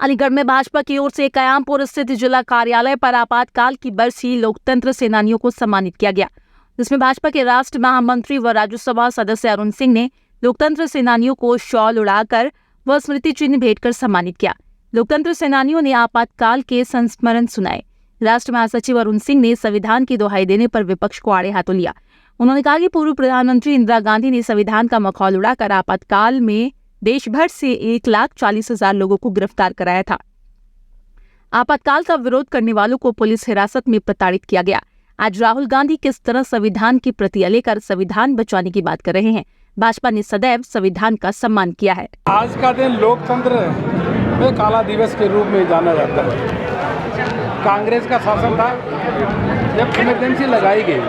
अलीगढ़ में भाजपा की ओर से कयामपुर स्थित जिला कार्यालय पर आपातकाल की बरसी लोकतंत्र सेनानियों को सम्मानित किया गया, जिसमें भाजपा के राष्ट्र महामंत्री व राज्यसभा सदस्य अरुण सिंह ने लोकतंत्र सेनानियों को शॉल उड़ाकर व स्मृति चिन्ह भेंट कर सम्मानित किया। लोकतंत्र सेनानियों ने आपातकाल के संस्मरण सुनाए। राष्ट्र महासचिव अरुण सिंह ने संविधान की दोहाई देने पर विपक्ष को आड़े हाथों लिया। उन्होंने कहा कि पूर्व प्रधानमंत्री इंदिरा गांधी ने संविधान का मखौल उड़ाकर आपातकाल में देश भर से 1,40,000 लोगों को गिरफ्तार कराया था। आपातकाल का विरोध करने वालों को पुलिस हिरासत में प्रताड़ित किया गया। आज राहुल गांधी किस तरह संविधान की प्रतियां लेकर संविधान बचाने की बात कर रहे हैं। भाजपा ने सदैव संविधान का सम्मान किया है। आज का दिन लोकतंत्र में काला दिवस के रूप में जाना जाता है। कांग्रेस का शासन था, जब इमरजेंसी लगाई गई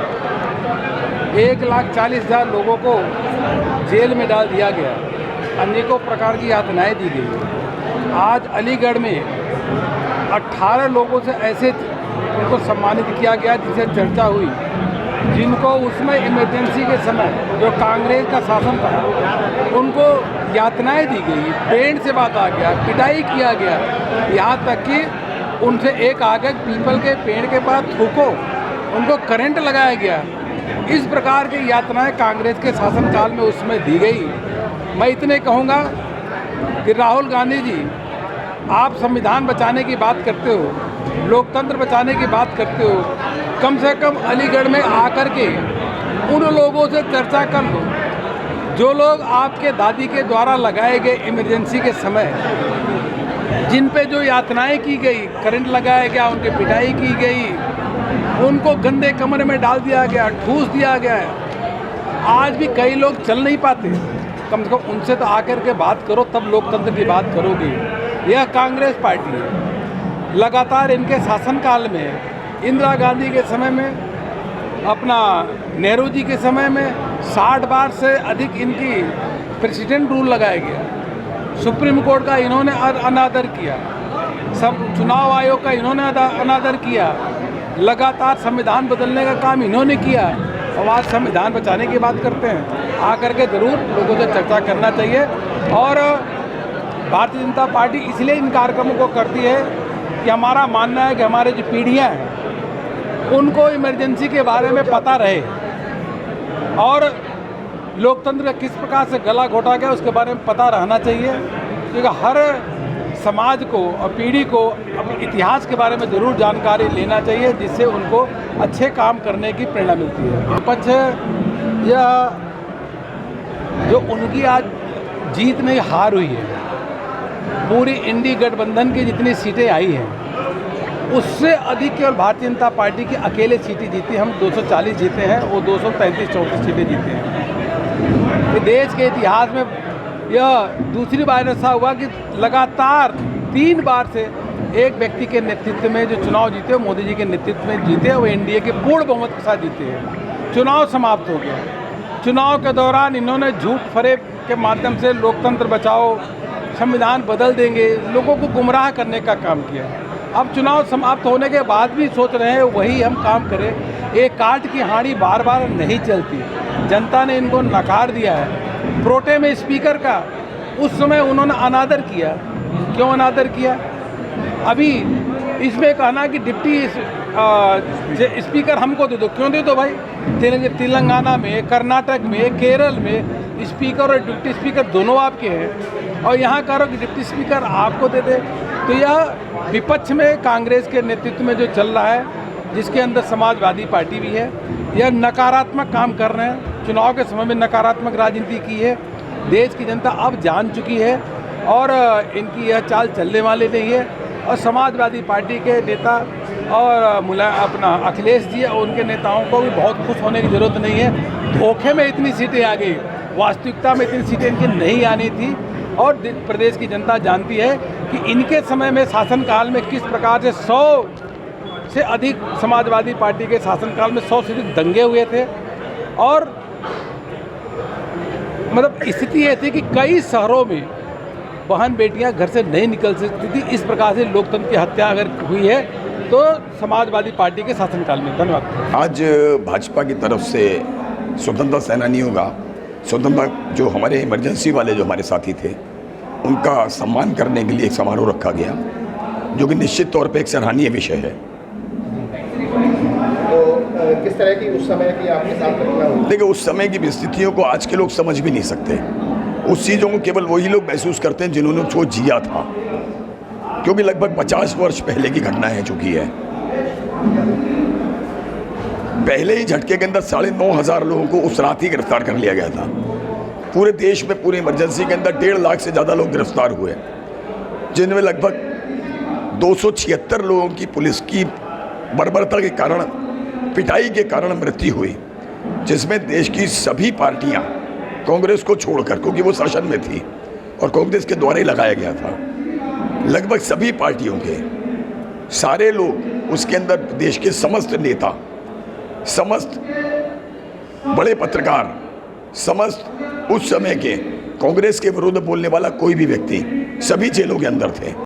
1,40,000 लोगों को जेल में डाल दिया गया, अनेकों प्रकार की यातनाएं दी गई। आज अलीगढ़ में 18 लोगों से ऐसे उनको सम्मानित किया गया जिसे चर्चा हुई, जिनको उसमें इमरजेंसी के समय जो कांग्रेस का शासन था उनको यातनाएं दी गई, पेड़ से बात आ गया, पिटाई किया गया, यहाँ तक कि उनसे एक आगे पीपल के पेड़ के पास थूको, उनको करंट लगाया गया। इस प्रकार की यातनाएं कांग्रेस के शासनकाल में उसमें दी गई। मैं इतने कहूँगा कि राहुल गांधी जी, आप संविधान बचाने की बात करते हो, लोकतंत्र बचाने की बात करते हो, कम से कम अलीगढ़ में आकर के उन लोगों से चर्चा कर लो जो लोग आपके दादी के द्वारा लगाए गए इमरजेंसी के समय, जिन पे जो यातनाएं की गई, करंट लगाया गया, उनकी पिटाई की गई, उनको गंदे कमरे में डाल दिया गया, ठूस दिया गया है। आज भी कई लोग चल नहीं पाते, कम से कम उनसे तो आकर के बात करो, तब लोकतंत्र की बात करोगे। यह कांग्रेस पार्टी है, लगातार इनके शासनकाल में, इंदिरा गांधी के समय में, अपना नेहरू जी के समय में 60 बार से अधिक इनकी प्रेसिडेंट रूल लगाया गया। सुप्रीम कोर्ट का इन्होंने अनादर किया, सब चुनाव आयोग का इन्होंने अनादर किया, लगातार संविधान बदलने का काम इन्होंने किया। और आज संविधान बचाने की बात करते हैं। आकर के ज़रूर लोगों से चर्चा करना चाहिए। और भारतीय जनता पार्टी इसलिए इन कार्यक्रमों को करती है कि हमारा मानना है कि हमारे जो पीढ़ियाँ हैं उनको इमरजेंसी के बारे में पता रहे और लोकतंत्र का किस प्रकार से गला घोटा गया उसके बारे में पता रहना चाहिए, क्योंकि हर समाज को और पीढ़ी को अपने इतिहास के बारे में ज़रूर जानकारी लेना चाहिए, जिससे उनको अच्छे काम करने की प्रेरणा मिलती है। विपक्ष यह जो उनकी आज जीत में हार हुई है, पूरी इंडी गठबंधन की जितनी सीटें आई हैं उससे अधिक केवल भारतीय जनता पार्टी की अकेले सीटें जीती। हम 240 जीते हैं, वो 233-34 सीटें जीते हैं। देश के इतिहास में यह दूसरी बार ऐसा हुआ कि लगातार 3 बार से एक व्यक्ति के नेतृत्व में जो चुनाव जीते, वो मोदी जी के नेतृत्व में जीते, वो एनडीए के पूर्ण बहुमत के साथ जीते हैं। चुनाव समाप्त हो गया। चुनाव के दौरान इन्होंने झूठ फरेब के माध्यम से लोकतंत्र बचाओ, संविधान बदल देंगे, लोगों को गुमराह करने का काम किया। अब चुनाव समाप्त होने के बाद भी सोच रहे हैं वही हम काम करें। एक काट की हांडी बार बार नहीं चलती। जनता ने इनको नकार दिया है। प्रोटे में स्पीकर का उस समय उन्होंने अनादर किया। क्यों अनादर किया? अभी इसमें कहना कि डिप्टी स्पीकर हमको दे दो। क्यों दे दो भाई? तेलंगाना में, कर्नाटक में, केरल में स्पीकर और डिप्टी स्पीकर दोनों आपके हैं और यहाँ करो कि डिप्टी स्पीकर आपको दे दे। तो यह विपक्ष में कांग्रेस के नेतृत्व में जो चल रहा है, जिसके अंदर समाजवादी पार्टी भी है, यह नकारात्मक काम कर रहे हैं। चुनाव के समय में नकारात्मक राजनीति की है। देश की जनता अब जान चुकी है और इनकी यह चाल चलने वाली नहीं है। और समाजवादी पार्टी के नेता और अपना अखिलेश जी और उनके नेताओं को भी बहुत खुश होने की ज़रूरत नहीं है। धोखे में इतनी सीटें आ गई, वास्तविकता में इतनी सीटें इनकी नहीं आनी थी। और प्रदेश की जनता जानती है कि इनके समय में शासनकाल में किस प्रकार से 100 से अधिक समाजवादी पार्टी के शासनकाल में 100 से अधिक दंगे हुए थे। और मतलब स्थिति ये थी कि कई शहरों में बहन बेटियां घर से नहीं निकल सकती थी। इस प्रकार से लोकतंत्र की हत्या अगर हुई है तो समाजवादी पार्टी के शासनकाल में। धन्यवाद। आज भाजपा की तरफ से स्वतंत्रता सेनानियों का, स्वतंत्रता जो हमारे इमरजेंसी वाले जो हमारे साथी थे, उनका सम्मान करने के लिए एक समारोह रखा गया, जो कि निश्चित तौर पे एक सराहनीय विषय है। तो किस तरह की उस समय की आपके साथ घटना हुई? देखिए, उस समय की स्थितियों को आज के लोग समझ भी नहीं सकते। उस चीज़ों को केवल वही लोग महसूस करते हैं जिन्होंने उसको जिया था, क्योंकि लगभग 50 वर्ष पहले की घटना है चुकी है। पहले ही झटके के अंदर 9,500 लोगों को उस रात ही गिरफ्तार कर लिया गया था। पूरे देश में पूरी इमरजेंसी के अंदर 1.5 लाख से ज़्यादा लोग गिरफ्तार हुए, जिनमें लगभग 276 लोगों की पुलिस की बर्बरता के कारण, पिटाई के कारण मृत्यु हुई, जिसमें देश की सभी पार्टियां कांग्रेस को छोड़कर, क्योंकि वो शासन में थी और कांग्रेस के द्वारा ही लगाया गया था, लगभग सभी पार्टियों के सारे लोग उसके अंदर, देश के समस्त नेता, समस्त बड़े पत्रकार, समस्त उस समय के कांग्रेस के विरुद्ध बोलने वाला कोई भी व्यक्ति, सभी जेलों के अंदर थे।